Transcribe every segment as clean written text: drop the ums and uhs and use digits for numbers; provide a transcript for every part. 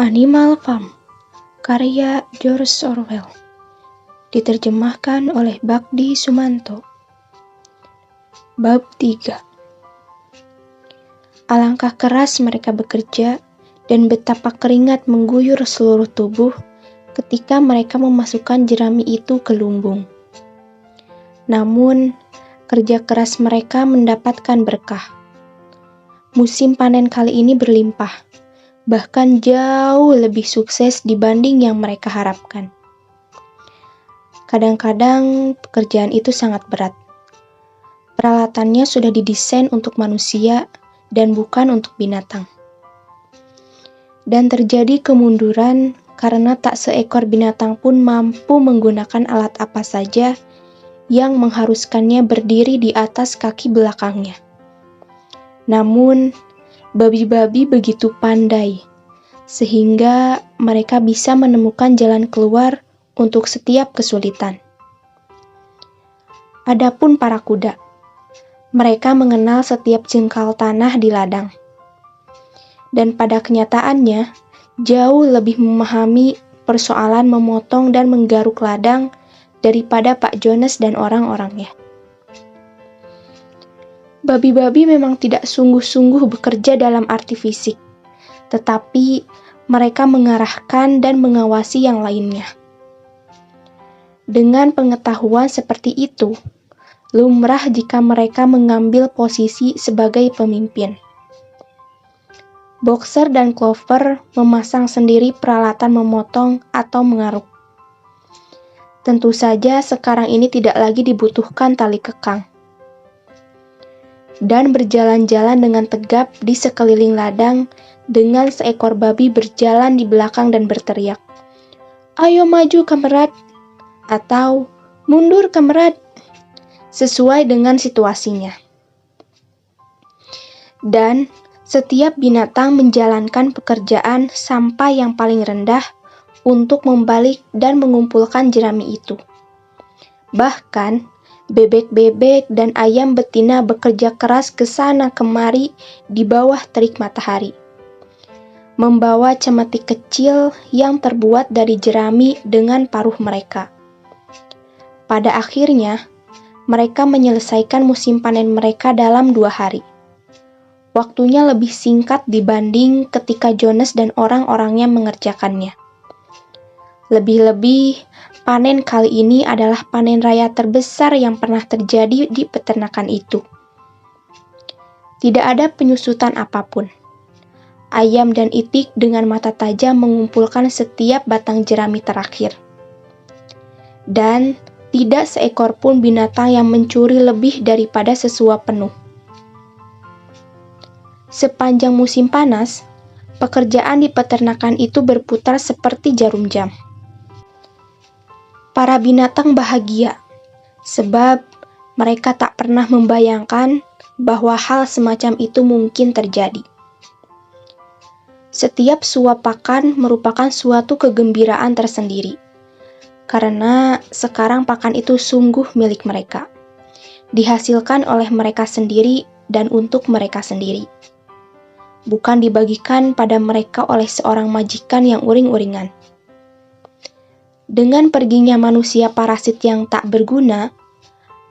Animal Farm, karya George Orwell, diterjemahkan oleh Bakdi Sumanto. Bab 3. Alangkah keras mereka bekerja dan betapa keringat mengguyur seluruh tubuh ketika mereka memasukkan jerami itu ke lumbung. Namun, kerja keras mereka mendapatkan berkah. Musim panen kali ini berlimpah, bahkan jauh lebih sukses dibanding yang mereka harapkan. Kadang-kadang pekerjaan itu sangat berat. Peralatannya sudah didesain untuk manusia dan bukan untuk binatang. Dan terjadi kemunduran karena tak seekor binatang pun mampu menggunakan alat apa saja yang mengharuskannya berdiri di atas kaki belakangnya. Namun, babi-babi begitu pandai, sehingga mereka bisa menemukan jalan keluar untuk setiap kesulitan. Adapun para kuda, mereka mengenal setiap jengkal tanah di ladang. Dan pada kenyataannya, jauh lebih memahami persoalan memotong dan menggaruk ladang daripada Pak Jones dan orang-orangnya. Babi-babi memang tidak sungguh-sungguh bekerja dalam arti fisik, tetapi mereka mengarahkan dan mengawasi yang lainnya. Dengan pengetahuan seperti itu, lumrah jika mereka mengambil posisi sebagai pemimpin. Boxer dan Clover memasang sendiri peralatan memotong atau mengaruk. Tentu saja sekarang ini tidak lagi dibutuhkan tali kekang. Dan berjalan-jalan dengan tegap di sekeliling ladang dengan seekor babi berjalan di belakang dan berteriak, "Ayo maju kamerad!" atau "Mundur kamerad!" sesuai dengan situasinya. Dan setiap binatang menjalankan pekerjaan sampai yang paling rendah untuk membalik dan mengumpulkan jerami itu. Bahkan, bebek-bebek dan ayam betina bekerja keras ke sana kemari di bawah terik matahari, membawa cemeti kecil yang terbuat dari jerami dengan paruh mereka. Pada akhirnya, mereka menyelesaikan musim panen mereka dalam 2 hari. Waktunya lebih singkat dibanding ketika Jones dan orang-orangnya mengerjakannya. Lebih-lebih, panen kali ini adalah panen raya terbesar yang pernah terjadi di peternakan itu. Tidak ada penyusutan apapun. Ayam dan itik dengan mata tajam mengumpulkan setiap batang jerami terakhir. Dan tidak seekor pun binatang yang mencuri lebih daripada sesuap penuh. Sepanjang musim panas, pekerjaan di peternakan itu berputar seperti jarum jam. Para binatang bahagia, sebab mereka tak pernah membayangkan bahwa hal semacam itu mungkin terjadi. Setiap suap pakan merupakan suatu kegembiraan tersendiri, karena sekarang pakan itu sungguh milik mereka, dihasilkan oleh mereka sendiri dan untuk mereka sendiri, bukan dibagikan pada mereka oleh seorang majikan yang uring-uringan. Dengan perginya manusia parasit yang tak berguna,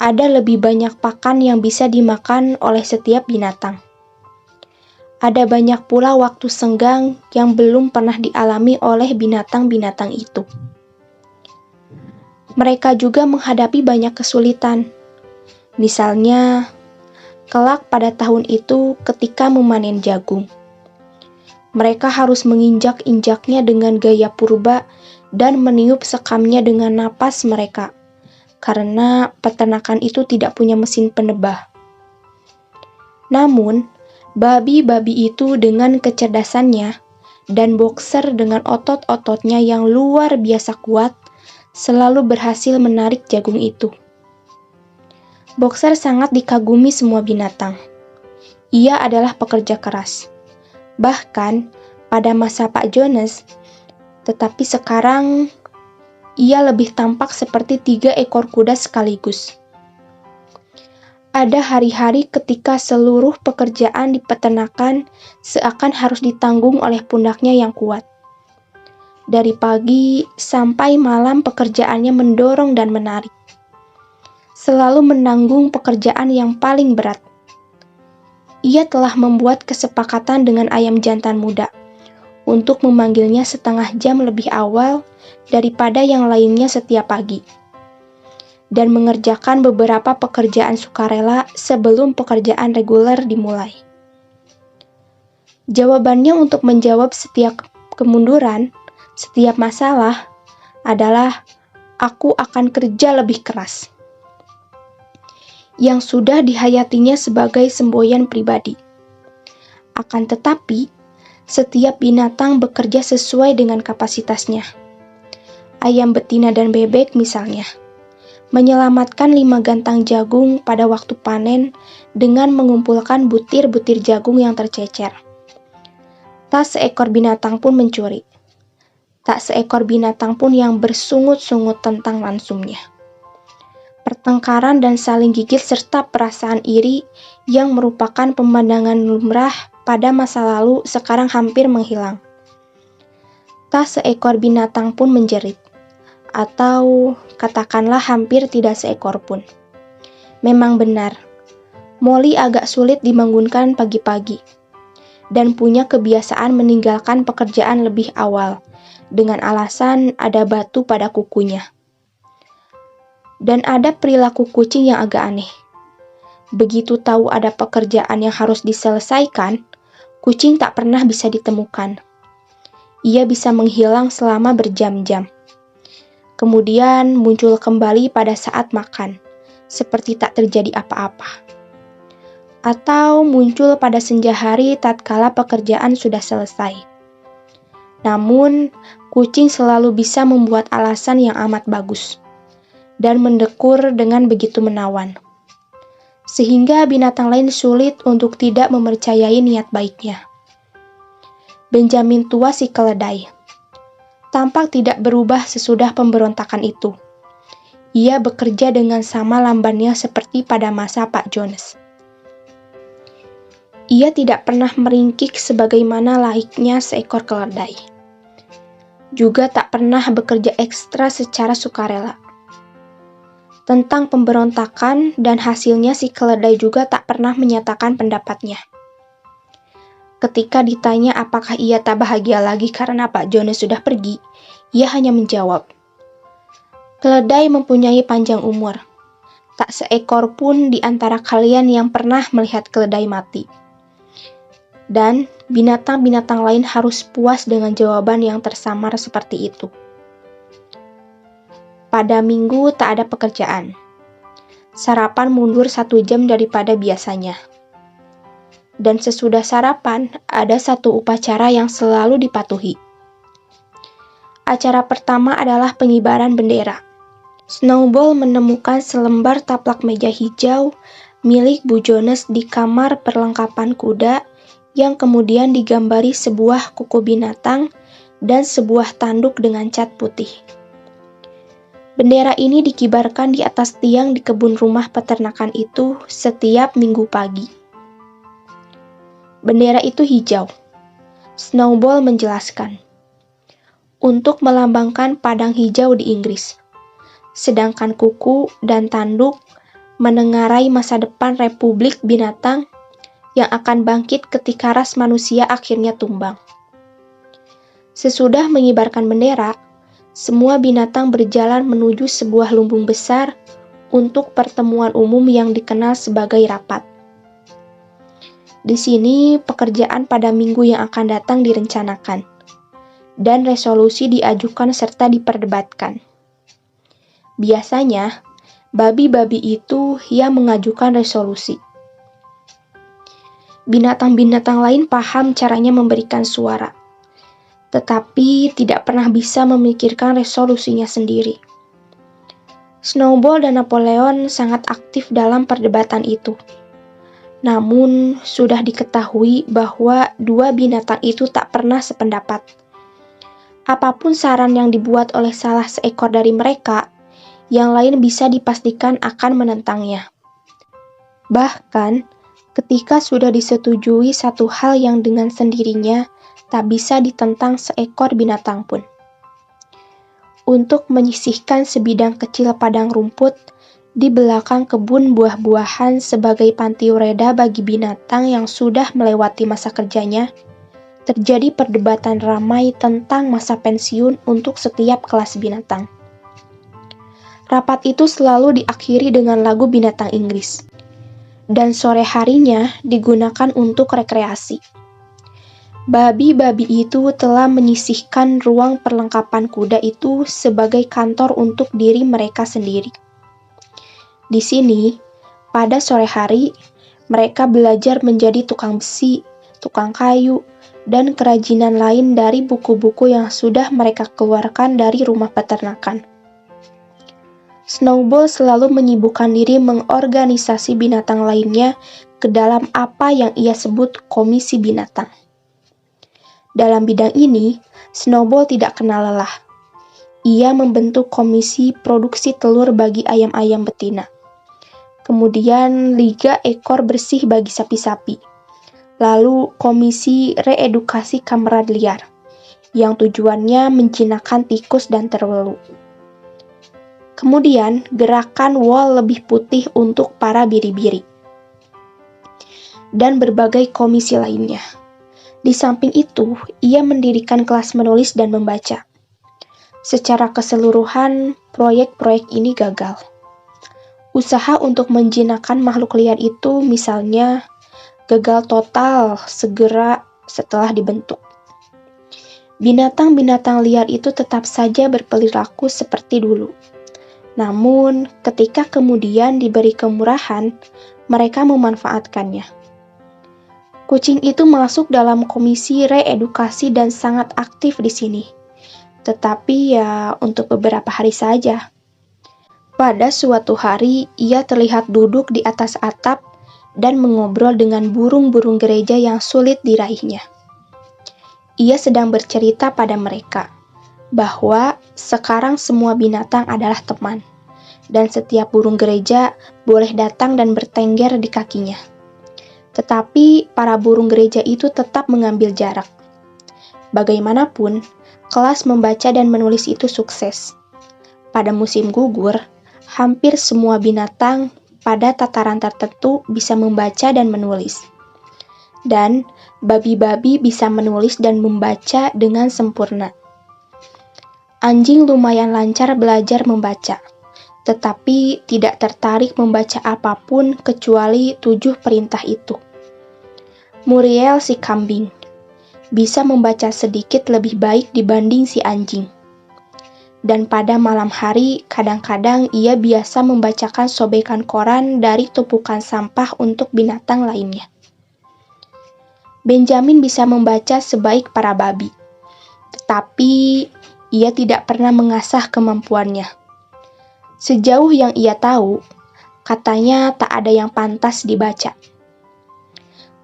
ada lebih banyak pakan yang bisa dimakan oleh setiap binatang. Ada banyak pula waktu senggang yang belum pernah dialami oleh binatang-binatang itu. Mereka juga menghadapi banyak kesulitan. Misalnya, kelak pada tahun itu ketika memanen jagung. Mereka harus menginjak-injaknya dengan gaya purba dan meniup sekamnya dengan napas mereka, karena peternakan itu tidak punya mesin penebah. Namun, babi-babi itu dengan kecerdasannya dan Boxer dengan otot-ototnya yang luar biasa kuat, selalu berhasil menarik jagung itu. Boxer sangat dikagumi semua binatang. Ia adalah pekerja keras. Bahkan pada masa Pak Jones, tetapi sekarang ia lebih tampak seperti 3 ekor kuda sekaligus. Ada hari-hari ketika seluruh pekerjaan di peternakan seakan harus ditanggung oleh pundaknya yang kuat. Dari pagi sampai malam pekerjaannya mendorong dan menarik. Selalu menanggung pekerjaan yang paling berat. Ia telah membuat kesepakatan dengan ayam jantan muda untuk memanggilnya setengah jam lebih awal daripada yang lainnya setiap pagi, dan mengerjakan beberapa pekerjaan sukarela sebelum pekerjaan reguler dimulai. Jawabannya untuk menjawab setiap kemunduran, setiap masalah, adalah "aku akan kerja lebih keras", yang sudah dihayatinya sebagai semboyan pribadi. Akan tetapi, setiap binatang bekerja sesuai dengan kapasitasnya. Ayam betina dan bebek misalnya, menyelamatkan 5 gantang jagung pada waktu panen dengan mengumpulkan butir-butir jagung yang tercecer. Tak seekor binatang pun mencuri. Tak seekor binatang pun yang bersungut-sungut tentang langsungnya. Pertengkaran dan saling gigit serta perasaan iri yang merupakan pemandangan lumrah pada masa lalu sekarang hampir menghilang. Tak seekor binatang pun menjerit, atau katakanlah hampir tidak seekor pun. Memang benar, Molly agak sulit dibangunkan pagi-pagi, dan punya kebiasaan meninggalkan pekerjaan lebih awal, dengan alasan ada batu pada kukunya. Dan ada perilaku kucing yang agak aneh. Begitu tahu ada pekerjaan yang harus diselesaikan, kucing tak pernah bisa ditemukan. Ia bisa menghilang selama berjam-jam. Kemudian muncul kembali pada saat makan, seperti tak terjadi apa-apa. Atau muncul pada senja hari tatkala pekerjaan sudah selesai. Namun, kucing selalu bisa membuat alasan yang amat bagus dan mendekur dengan begitu menawan, sehingga binatang lain sulit untuk tidak mempercayai niat baiknya. Benjamin tua si keledai tampak tidak berubah sesudah pemberontakan itu. Ia bekerja dengan sama lambannya seperti pada masa Pak Jones. Ia tidak pernah meringkik sebagaimana laiknya seekor keledai. Juga tak pernah bekerja ekstra secara sukarela. Tentang pemberontakan dan hasilnya si keledai juga tak pernah menyatakan pendapatnya. Ketika ditanya apakah ia tak bahagia lagi karena Pak Jones sudah pergi, ia hanya menjawab, "Keledai mempunyai panjang umur. Tak seekor pun di antara kalian yang pernah melihat keledai mati." Dan binatang-binatang lain harus puas dengan jawaban yang tersamar seperti itu. Pada minggu tak ada pekerjaan. Sarapan mundur 1 jam daripada biasanya. Dan sesudah sarapan, ada satu upacara yang selalu dipatuhi. Acara pertama adalah pengibaran bendera. Snowball menemukan selembar taplak meja hijau milik Bu Jones di kamar perlengkapan kuda yang kemudian digambari sebuah kuku binatang dan sebuah tanduk dengan cat putih. Bendera ini dikibarkan di atas tiang di kebun rumah peternakan itu setiap minggu pagi. Bendera itu hijau. Snowball menjelaskan. Untuk melambangkan padang hijau di Inggris. Sedangkan kuku dan tanduk menengarai masa depan Republik Binatang yang akan bangkit ketika ras manusia akhirnya tumbang. Sesudah mengibarkan bendera, semua binatang berjalan menuju sebuah lumbung besar untuk pertemuan umum yang dikenal sebagai rapat. Di sini, pekerjaan pada minggu yang akan datang direncanakan, dan resolusi diajukan serta diperdebatkan. Biasanya, babi-babi itu yang mengajukan resolusi. Binatang-binatang lain paham caranya memberikan suara, tetapi tidak pernah bisa memikirkan resolusinya sendiri. Snowball dan Napoleon sangat aktif dalam perdebatan itu. Namun, sudah diketahui bahwa dua binatang itu tak pernah sependapat. Apapun saran yang dibuat oleh salah seekor dari mereka, yang lain bisa dipastikan akan menentangnya. Bahkan, ketika sudah disetujui satu hal yang dengan sendirinya tak bisa ditentang seekor binatang pun. untuk menyisihkan sebidang kecil padang rumput di belakang kebun buah-buahan sebagai panti ureda bagi binatang yang sudah melewati masa kerjanya, terjadi perdebatan ramai tentang masa pensiun untuk setiap kelas binatang. Rapat itu selalu diakhiri dengan lagu binatang Inggris, dan sore harinya digunakan untuk rekreasi. Babi-babi itu telah menyisihkan ruang perlengkapan kuda itu sebagai kantor untuk diri mereka sendiri. Di sini, pada sore hari, mereka belajar menjadi tukang besi, tukang kayu, dan kerajinan lain dari buku-buku yang sudah mereka keluarkan dari rumah peternakan. Snowball selalu menyibukkan diri mengorganisasi binatang lainnya ke dalam apa yang ia sebut komisi binatang. Dalam bidang ini, Snowball tidak kenal lelah. Ia membentuk komisi produksi telur bagi ayam-ayam betina. Kemudian liga ekor bersih bagi sapi-sapi. Lalu komisi reedukasi kamerad liar, yang tujuannya menjinakkan tikus dan terwelu. Kemudian gerakan wol lebih putih untuk para biri-biri. Dan berbagai komisi lainnya. Di samping itu, ia mendirikan kelas menulis dan membaca. Secara keseluruhan, proyek-proyek ini gagal. Usaha untuk menjinakkan makhluk liar itu misalnya gagal total segera setelah dibentuk. Binatang-binatang liar itu tetap saja berperilaku seperti dulu. Namun, ketika kemudian diberi kemurahan, mereka memanfaatkannya. Kucing itu masuk dalam komisi reedukasi dan sangat aktif di sini. Tetapi ya untuk beberapa hari saja. Pada suatu hari, ia terlihat duduk di atas atap dan mengobrol dengan burung-burung gereja yang sulit diraihnya. Ia sedang bercerita pada mereka bahwa sekarang semua binatang adalah teman, dan setiap burung gereja boleh datang dan bertengger di kakinya. Tetapi para burung gereja itu tetap mengambil jarak. Bagaimanapun, kelas membaca dan menulis itu sukses. Pada musim gugur, hampir semua binatang pada tataran tertentu bisa membaca dan menulis. Dan babi-babi bisa menulis dan membaca dengan sempurna. Anjing lumayan lancar belajar membaca, tetapi tidak tertarik membaca apapun kecuali 7 perintah itu. Muriel si kambing bisa membaca sedikit lebih baik dibanding si anjing. Dan pada malam hari, kadang-kadang ia biasa membacakan sobekan koran dari tumpukan sampah untuk binatang lainnya. Benjamin bisa membaca sebaik para babi, tetapi ia tidak pernah mengasah kemampuannya. Sejauh yang ia tahu, katanya tak ada yang pantas dibaca.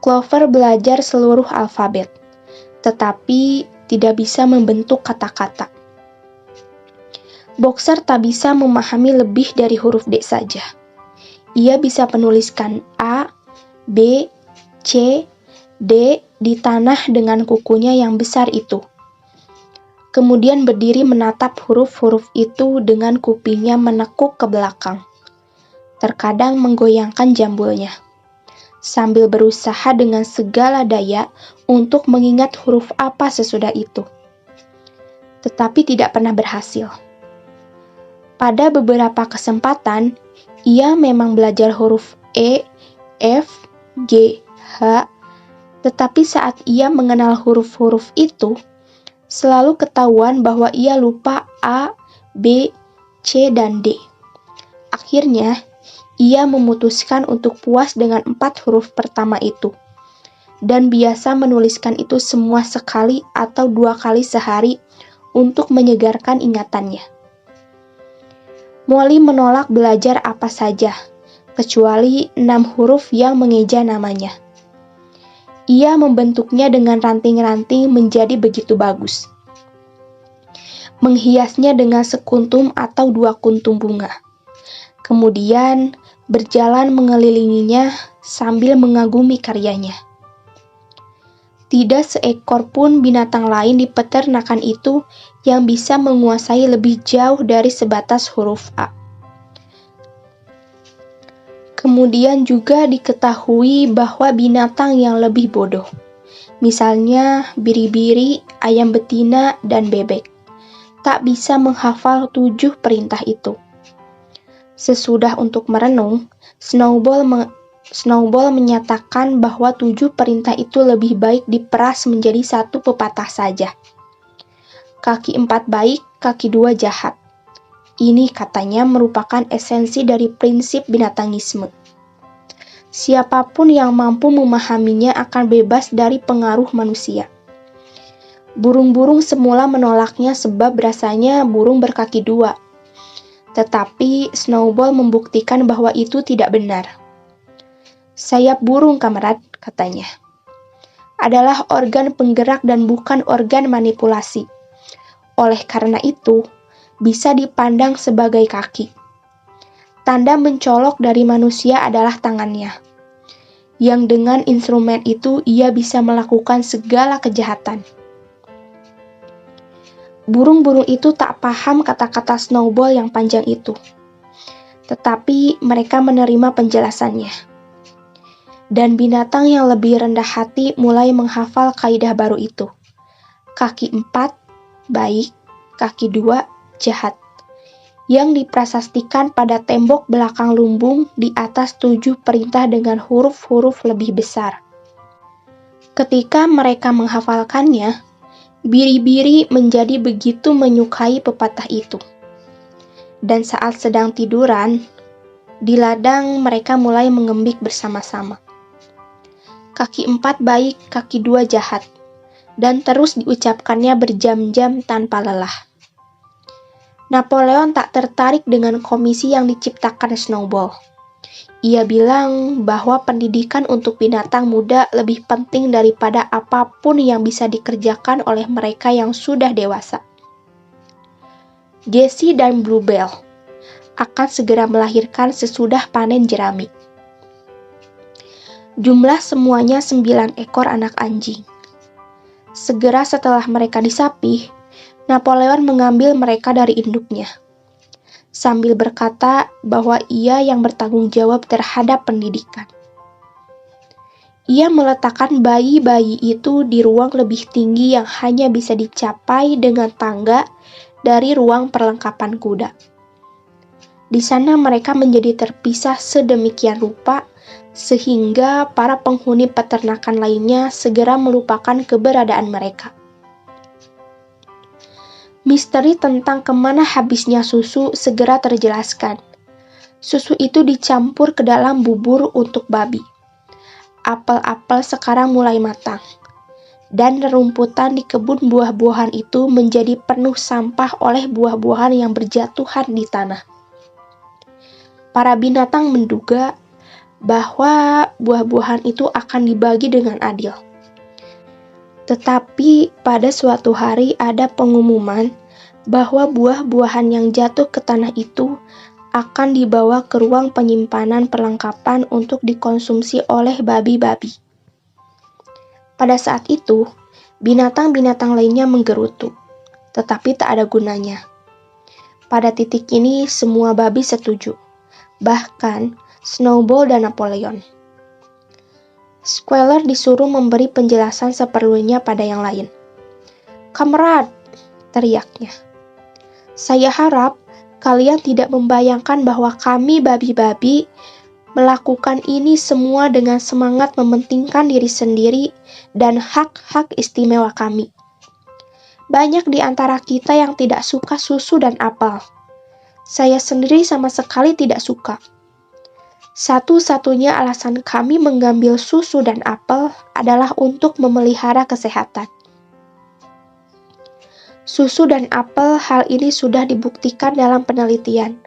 Clover belajar seluruh alfabet, tetapi tidak bisa membentuk kata-kata. Boxer tak bisa memahami lebih dari huruf D saja. Ia bisa menuliskan A, B, C, D di tanah dengan kukunya yang besar itu. Kemudian berdiri menatap huruf-huruf itu dengan kupingnya menekuk ke belakang. Terkadang menggoyangkan jambulnya, sambil berusaha dengan segala daya untuk mengingat huruf apa sesudah itu. Tetapi tidak pernah berhasil. Pada beberapa kesempatan, ia memang belajar huruf E, F, G, H, tetapi saat ia mengenal huruf-huruf itu, selalu ketahuan bahwa ia lupa A, B, C, dan D. Akhirnya, ia memutuskan untuk puas dengan 4 huruf pertama itu, dan biasa menuliskan itu semua sekali atau 2 kali sehari untuk menyegarkan ingatannya. Molly menolak belajar apa saja, kecuali 6 huruf yang mengeja namanya. Ia membentuknya dengan ranting-ranting menjadi begitu bagus. Menghiasnya dengan sekuntum atau 2 kuntum bunga. Kemudian berjalan mengelilinginya sambil mengagumi karyanya. Tidak seekor pun binatang lain di peternakan itu yang bisa menguasai lebih jauh dari sebatas huruf A. Kemudian juga diketahui bahwa binatang yang lebih bodoh, misalnya biri-biri, ayam betina, dan bebek, tak bisa menghafal 7 perintah itu. Sesudah untuk merenung, Snowball menyatakan bahwa 7 perintah itu lebih baik diperas menjadi 1 pepatah saja. Kaki 4 baik, kaki 2 jahat. Ini katanya merupakan esensi dari prinsip binatangisme. Siapapun yang mampu memahaminya akan bebas dari pengaruh manusia. Burung-burung semula menolaknya sebab rasanya burung berkaki 2. Tetapi Snowball membuktikan bahwa itu tidak benar. Sayap burung, kamarad, katanya, adalah organ penggerak dan bukan organ manipulasi. Oleh karena itu, bisa dipandang sebagai kaki. Tanda mencolok dari manusia adalah tangannya, yang dengan instrumen itu ia bisa melakukan segala kejahatan. Burung-burung itu tak paham kata-kata Snowball yang panjang itu, tetapi mereka menerima penjelasannya. Dan binatang yang lebih rendah hati mulai menghafal kaidah baru itu. Kaki 4, baik, kaki 2, jahat, yang diprasastikan pada tembok belakang lumbung di atas 7 perintah dengan huruf-huruf lebih besar. Ketika mereka menghafalkannya, biri-biri menjadi begitu menyukai pepatah itu. Dan saat sedang tiduran, di ladang mereka mulai mengembik bersama-sama. Kaki 4 baik, kaki 2 jahat, dan terus diucapkannya berjam-jam tanpa lelah. Napoleon tak tertarik dengan komisi yang diciptakan Snowball. Ia bilang bahwa pendidikan untuk binatang muda lebih penting daripada apapun yang bisa dikerjakan oleh mereka yang sudah dewasa. Jessie dan Bluebell akan segera melahirkan sesudah panen jerami. Jumlah semuanya 9 ekor anak anjing. Segera setelah mereka disapih, Napoleon mengambil mereka dari induknya, sambil berkata bahwa ia yang bertanggung jawab terhadap pendidikan. Ia meletakkan bayi-bayi itu di ruang lebih tinggi yang hanya bisa dicapai dengan tangga dari ruang perlengkapan kuda. Di sana mereka menjadi terpisah sedemikian rupa sehingga para penghuni peternakan lainnya segera melupakan keberadaan mereka. Misteri tentang kemana habisnya susu segera terjelaskan. Susu itu dicampur ke dalam bubur untuk babi. Apel-apel sekarang mulai matang, dan rerumputan di kebun buah-buahan itu menjadi penuh sampah oleh buah-buahan yang berjatuhan di tanah. Para binatang menduga bahwa buah-buahan itu akan dibagi dengan adil. Tetapi pada suatu hari ada pengumuman bahwa buah-buahan yang jatuh ke tanah itu akan dibawa ke ruang penyimpanan perlengkapan untuk dikonsumsi oleh babi-babi. Pada saat itu, binatang-binatang lainnya menggerutu, tetapi tak ada gunanya. Pada titik ini semua babi setuju, bahkan Snowball dan Napoleon. Squealer disuruh memberi penjelasan seperlunya pada yang lain. "Kamerad," teriaknya, "saya harap kalian tidak membayangkan bahwa kami babi-babi melakukan ini semua dengan semangat mementingkan diri sendiri dan hak-hak istimewa kami. Banyak di antara kita yang tidak suka susu dan apel. Saya sendiri sama sekali tidak suka. Satu-satunya alasan kami mengambil susu dan apel adalah untuk memelihara kesehatan. Susu dan apel, hal ini sudah dibuktikan dalam penelitian,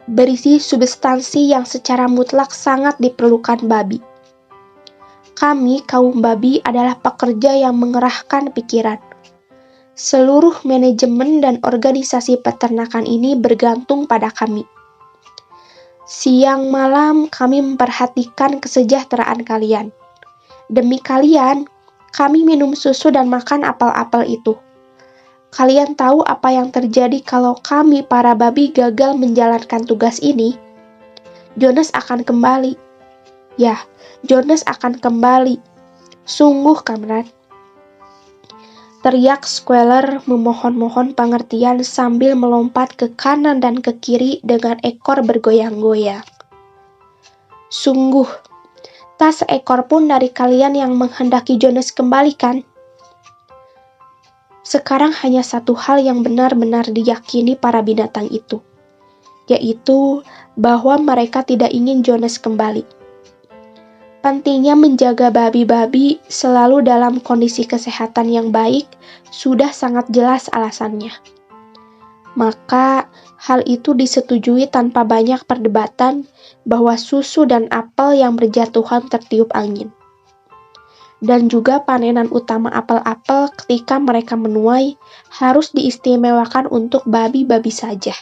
berisi substansi yang secara mutlak sangat diperlukan babi. Kami, kaum babi, adalah pekerja yang mengerahkan pikiran. Seluruh manajemen dan organisasi peternakan ini bergantung pada kami. Siang malam kami memperhatikan kesejahteraan kalian. Demi kalian, kami minum susu dan makan apel-apel itu. Kalian tahu apa yang terjadi kalau kami para babi gagal menjalankan tugas ini? Jonas akan kembali. Ya, Jonas akan kembali. Sungguh, Kamran. Teriak Squealer memohon-mohon pengertian sambil melompat ke kanan dan ke kiri dengan ekor bergoyang-goyang. Sungguh, tak seekor pun dari kalian yang menghendaki Jonas kembali, kan? Sekarang hanya satu hal yang benar-benar diyakini para binatang itu, yaitu bahwa mereka tidak ingin Jonas kembali. Pentingnya menjaga babi-babi selalu dalam kondisi kesehatan yang baik sudah sangat jelas alasannya. Maka hal itu disetujui tanpa banyak perdebatan bahwa susu dan apel yang berjatuhan tertiup angin. Dan juga panenan utama apel-apel ketika mereka menuai harus diistimewakan untuk babi-babi saja.